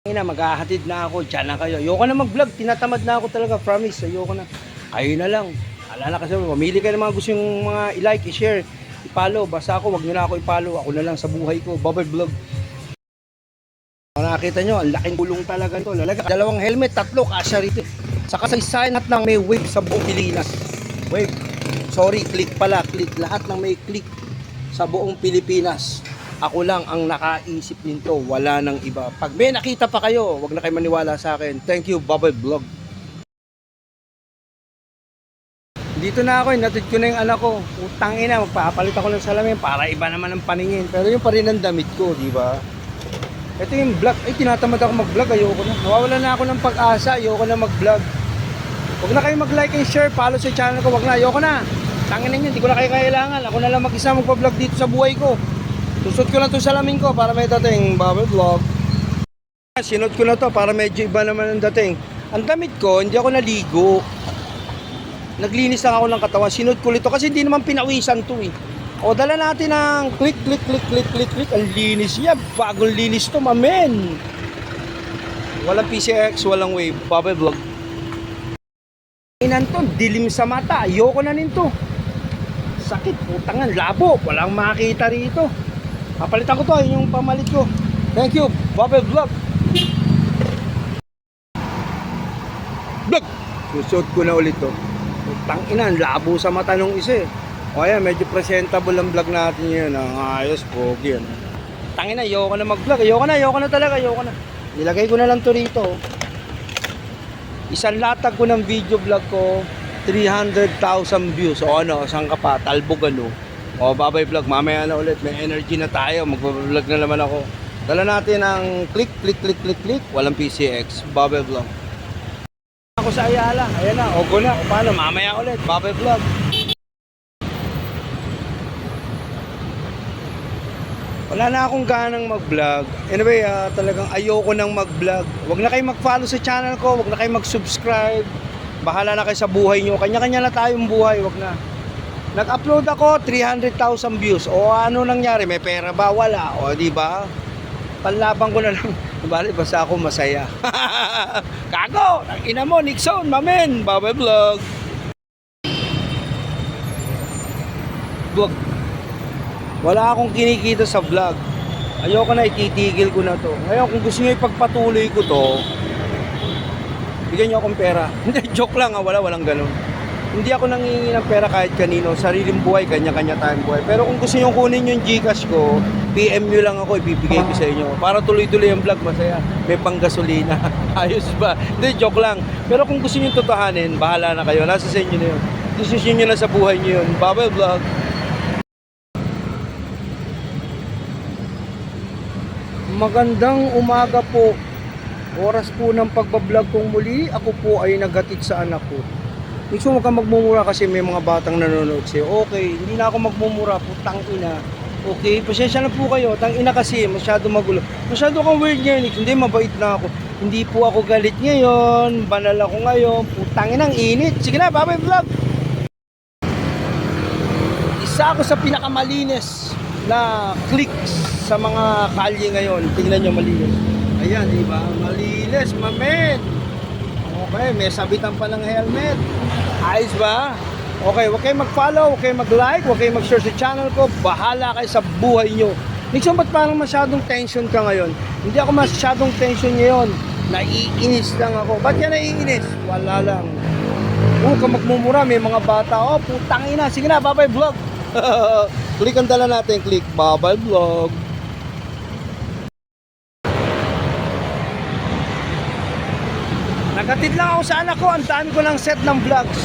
Maghahatid na ako, dyan na kayo. Ayoko na mag-vlog, tinatamad na ako talaga, promise, ayoko na. Kayo na lang. Ala na kasi, mamili kayo ng mga gusto yung mga i-like, i-share, i-follow. Basta ako, wag nyo na ako i-follow. Ako na lang sa buhay ko, Bubble Vlog. Nakakita nyo, ang laking gulong talaga ito. Dalawang helmet, tatlo, kasya rito. Sa kasaysayan lahat ng may wave sa buong Pilipinas. Wave. Sorry, click pala, click. Lahat ng may click sa buong Pilipinas. Ako lang ang nakaisip nito, wala nang iba. Pag may nakita pa kayo, wag na kayo maniwala sa akin. Thank you, Bubble Vlog. Dito na ako, natid ko na yung anak ko. Utang ina, magpapalit ako ng salamin para iba naman ang paningin. Pero yung pa rin ang damit ko, di ba? Ito yung vlog. Ay, tinatamad ako mag-vlog, ayoko na. Nawawala na ako ng pag-asa, ayoko na mag-vlog. Wag na kayo mag-like and share, follow sa channel ko, wag na, ayoko na. Tangin ninyo, hindi ko na kayo kailangan. Ako na lang mag-isa magpa-vlog dito sa buhay ko. Susot ko lang itong salamin ko para may dating Bubble Vlog. Sinot ko na to para medyo iba naman ang dating. Ang damit ko, hindi ako naligo. Naglinis lang ako ng katawan. Sinot ko nito kasi hindi naman pinawisan to eh. O dala natin ng click. Ang linis niya. Bagong linis to, mamen. Walang PCX, walang wave. Bubble Vlog. Inan to, dilim sa mata. Ayoko na nito. Sakit, putangan, labo. Walang makita rito. Papalitan ko to, yun yung pamalit ko. Thank you, Bubble Vlog. Vlog! Susot ko na ulit to. Tanginan, labo sa mata nung isa eh. O ayan, medyo presentable ang vlog natin yun. Ang ayos, pogi yan. Tangina, ayoko na mag-vlog. Ayoko na talaga, ayoko na. Nilagay ko na lang to rito. Isang latag ko ng video vlog ko, 300,000 views. O ano, saan ka pa? Talbog ano. O, Babay Vlog, mamaya na ulit. May energy na tayo. Mag-vlog na naman ako. Dala natin ang click. Walang PCX. Babay Vlog. Ako sa Ayala. Ayan na. Ogo na. O, paano? Mamaya ulit. Babay Vlog. Wala na akong ganang mag-vlog. Anyway, talagang ayoko nang mag-vlog. Huwag na kayo mag-follow sa channel ko. Huwag na kayo mag-subscribe. Bahala na kayo sa buhay nyo. Kanya-kanya na tayong buhay. Huwag na. Nag-upload ako, 300,000 views. O ano nangyari? May pera ba? Wala. O di ba? Panlaban ko na lang. Bali, basta ako masaya. Kago! Ina mo, Nixon, mamen. Bubble Vlog. Vlog. Wala akong kinikita sa vlog. Ayoko na, ititigil ko na to. Ngayon, kung gusto nyo ipagpatuloy ko to, bigyan nyo akong pera. Hindi, joke lang. Walang ganun. Hindi ako nangingi ng pera kahit kanino. Sariling buhay, kanya-kanya tayong buhay. Pero kung gusto nyo kunin yung Gcash ko, PM nyo lang ako, ibibigay ko sa inyo. Para tuloy-tuloy ang vlog, masaya. May panggasolina. Ayos ba? Hindi, joke lang. Pero kung gusto nyo totohanin, bahala na kayo. Nasa sa inyo na yun. Decision nyo na sa buhay nyo yun. Bubble Vlog. Magandang umaga po. Oras po ng pagbablog kong muli. Ako po ay naghatid sa anak ko. Gusto mo ka magmumura kasi may mga batang nanonood sa'yo. Okay, hindi na ako magmumura, putang ina. Okay, pasensya na po kayo. Tang ina kasi, masyado magulo. Masyado kang weird ngayon. Hindi, mabait na ako. Hindi po ako galit ngayon. Banal ako ngayon. Putang ina, ang init. Sige na, Babay Vlog. Isa ako sa pinakamalinis na clicks sa mga kalye ngayon. Tingnan nyo, malinis. Ayan, diba? Malinis, mamen. Okay, may sabitan pa ng helmet. Ayos ba? Okay, huwag kayong mag-follow, huwag kayong mag-like, huwag kayong mag-share sa channel ko. Bahala kayo sa buhay nyo. Nixon, ba't parang masyadong tension ka ngayon? Hindi ako masyadong tension ngayon. Naiinis lang ako. Ba't ka naiinis? Wala lang. Huwag ka magmumura, may mga bata. Oh, putang ina. Sige na, Babay Vlog. Click ang dala natin, click Babay Vlog. Naghatid lang ako sa anak ko, ang dami ko ng set ng vlogs.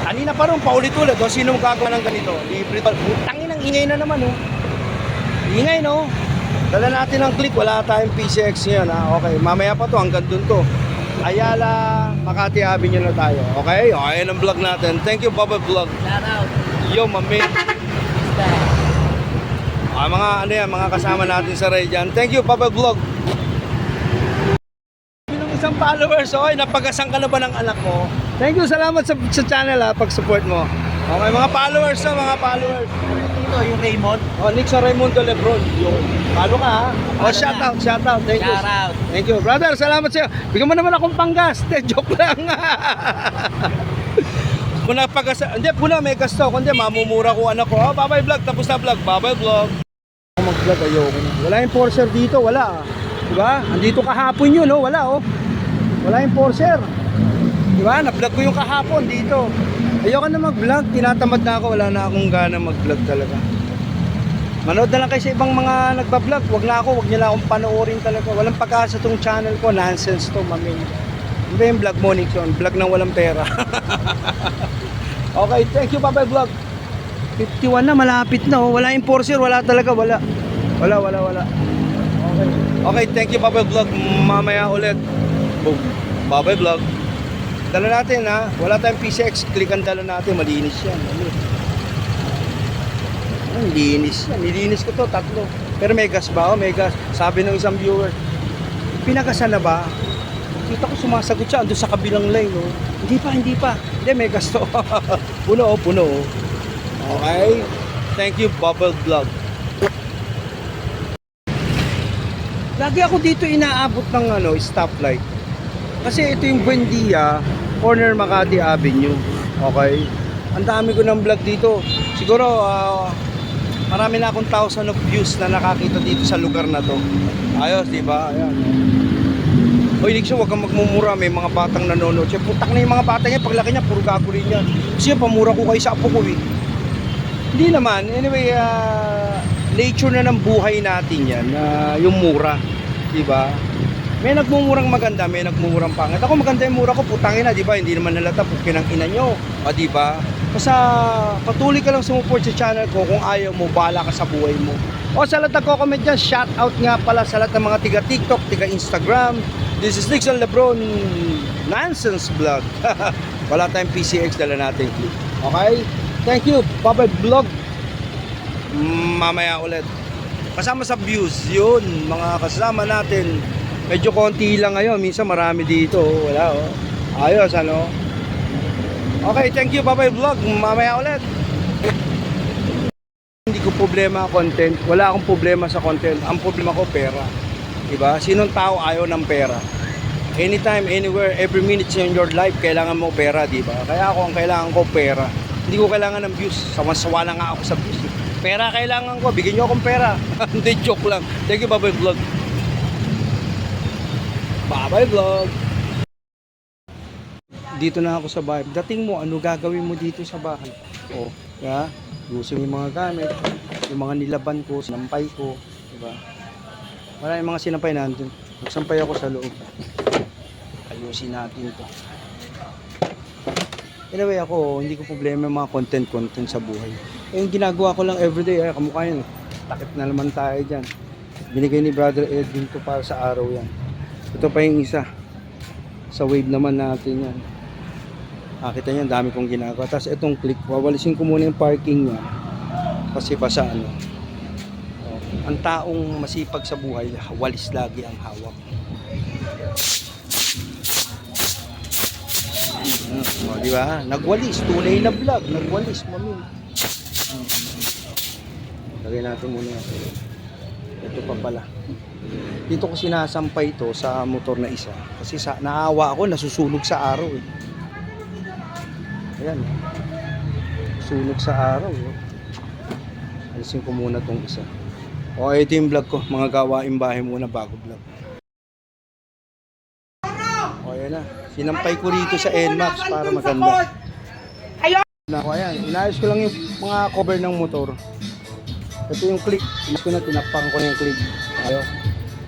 Kanina pa rin, paulit-ulit. O, sino magagawa ng ganito? Libre pa. Tangin ang ingay na naman, oh. Ingay, no? Dala natin ang click, wala tayong PCX ngayon, ha? Okay, mamaya pa to, hanggang dun to. Ayala, Makati Avenue na tayo. Okay? O, ayan ang vlog natin. Thank you, Bubble Vlog. Shout out. Yo, mami. Mga ano yan, mga kasama natin sa Ray dyan. Thank you, Bubble Vlog. Isang followers, okay, napagasang ka na ba ng anak mo? Thank you, salamat sa channel ha, pag-support mo. Okay, mga followers na, mga followers. to, yung Raymond. Oh, Nick sa Raimundo Lebron. Yung, paano ka ha? Oh, Paano shout na? out, shout out. Thank you. Shout out. Thank you. Brother, salamat sa'yo. Bigyan mo naman akong panggas. Joke lang. Kung napagasa, hindi, puna may gasto. Kundi mamumura ko anak ko. Oh, babay vlog, tapos na vlog. Babay vlog. Mag-vlog, ayoko na. Wala enforcer dito, wala. Diba? Andito kahapon yun, oh. Wala, oh. Wala enforcer. Diba? Na-vlog ko yung kahapon dito. Ayoko na mag-vlog. Tinatamad na ako. Wala na akong gana mag-vlog talaga. Manood na lang kayo sa ibang mga nagba-vlog. Wag na ako, wag niyo na akong panoorin talaga. Walang pag-asa tong channel ko. Nonsense to, mamin. Ano ba yung vlog mo, Nixon? Vlog ng walang pera. Okay, thank you, bye-bye vlog. 51 na, malapit na, oh. Wala enforcer, wala talaga, wala. Wala. Okay. Okay, thank you, bye-bye vlog. Mamaya ulit. Boom. Bye-bye vlog. Dala natin, ha. Wala tayong PCX. Click ang dala natin. Malinis yan. Ang linis yan. Nilinis ko to, 3. Pero may gas ba? Oh, may gas. Sabi ng isang viewer, pinagasan na ba? Kita ko sumasagot siya. Ando sa kabilang line, oh. Hindi pa. Hindi, may gas to. Puno, oh. Okay. Thank you, Bubble Vlog. Lagi ako dito inaabot ng stoplight. Kasi ito yung Buendia, corner Makati Avenue. Okay? Ang dami ko ng vlog dito. Siguro, marami na akong 1,000 of views na nakakita dito sa lugar na to. Ayos, di ba? Ayan. Hoy, Nixon, huwag kang magmumura. May mga batang nanonood. Siya, putak na yung mga batang yan. Paglaki niya, puro gago rin yan. Kasi pamura ko kayo sa apo ko, eh. Hindi naman. Anyway, nature na ng buhay natin yan. Yung mura. Diba? May nagmumurang maganda, may nagmumurang pangit. Ako maganda yung mura ko, putangin na, diba? Hindi naman nalata, pukin ang ina nyo. O, diba? Basta patuloy ka lang sumuport sa channel ko. Kung ayaw mo, bahala ka sa buhay mo. O, sa lahat nagko-comment dyan, shout out nga pala sa lahat ng mga tiga TikTok, tiga Instagram. This is Nixon Lebron Nonsense Vlog. Wala tayong PCX, dala natin clip. Okay? Thank you, Bye-bye Vlog. Mamaya ulit. Kasama sa views, yun, mga kasama natin. Medyo konti lang ngayon, minsan marami dito. Wala, oh. Ayos, ano? Okay, thank you, Bye-bye Vlog. Mamaya ulit. Hindi ko problema content. Wala akong problema sa content. Ang problema ko, pera. Diba? Sinong tao ayaw ng pera? Anytime, anywhere, every minute in your life, kailangan mo pera, diba? Kaya ako, ang kailangan ko, pera. Hindi ko kailangan ng views. Sawa-sawa na nga ako sa views. Pera kailangan ko. Bigyan nyo akong pera. Hindi, joke lang. Thank you, Bye-bye Vlog. Bye-bye Vlog. Dito na ako sa bahay. Dating mo, ano gagawin mo dito sa bahay? O, yeah? Gusto yung mga gamit. Yung mga nilaban ko, sinampay ko. Diba? Wala yung mga sinampay nandun. Magsampay ako sa loob. Ayusin natin to. Anyway ako, hindi ko problema yung mga content sa buhay. Eh, yung ginagawa ko lang everyday, kamukha yun. Takip na naman tayo dyan. Binigay ni Brother Edwin to para sa araw yan. Ito pa yung isa. Sa wave naman natin yan. Nakita niyo, dami kong ginagawa. Tapos itong click, wawalisin ko muna yung parking niya. Kasi pa sa ano. Ang taong masipag sa buhay, walis lagi ang hawak. O, di ba? Nagwalis, tunay na vlog, nagwalis, mamin. Lagay natin muna yan. Ito pa pala. Dito ko sinasampay ito sa motor na isa. Kasi naawa ako, nasusunog sa araw. Eh. Ayan. Sunog sa araw. Alisin ko muna tong isa. O, ito yung vlog ko. Mga gawaing bahay muna bago vlog. O, ayan na. Sinampay ko rito sa NMAX para maganda. O, ayan. Inayos ko lang yung mga cover ng motor. Ito yung click. Inayos ko na, tinapang ko na yung click. Ayun.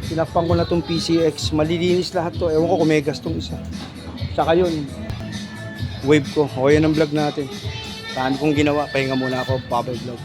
Tinapang ko na tong PCX. Malilinis lahat to. Ewan ko kung may gas tong isa. Tsaka yun. Wave ko. O, yan ang vlog natin. Saan kong ginawa. Pahinga muna ako. Bye-bye vlog.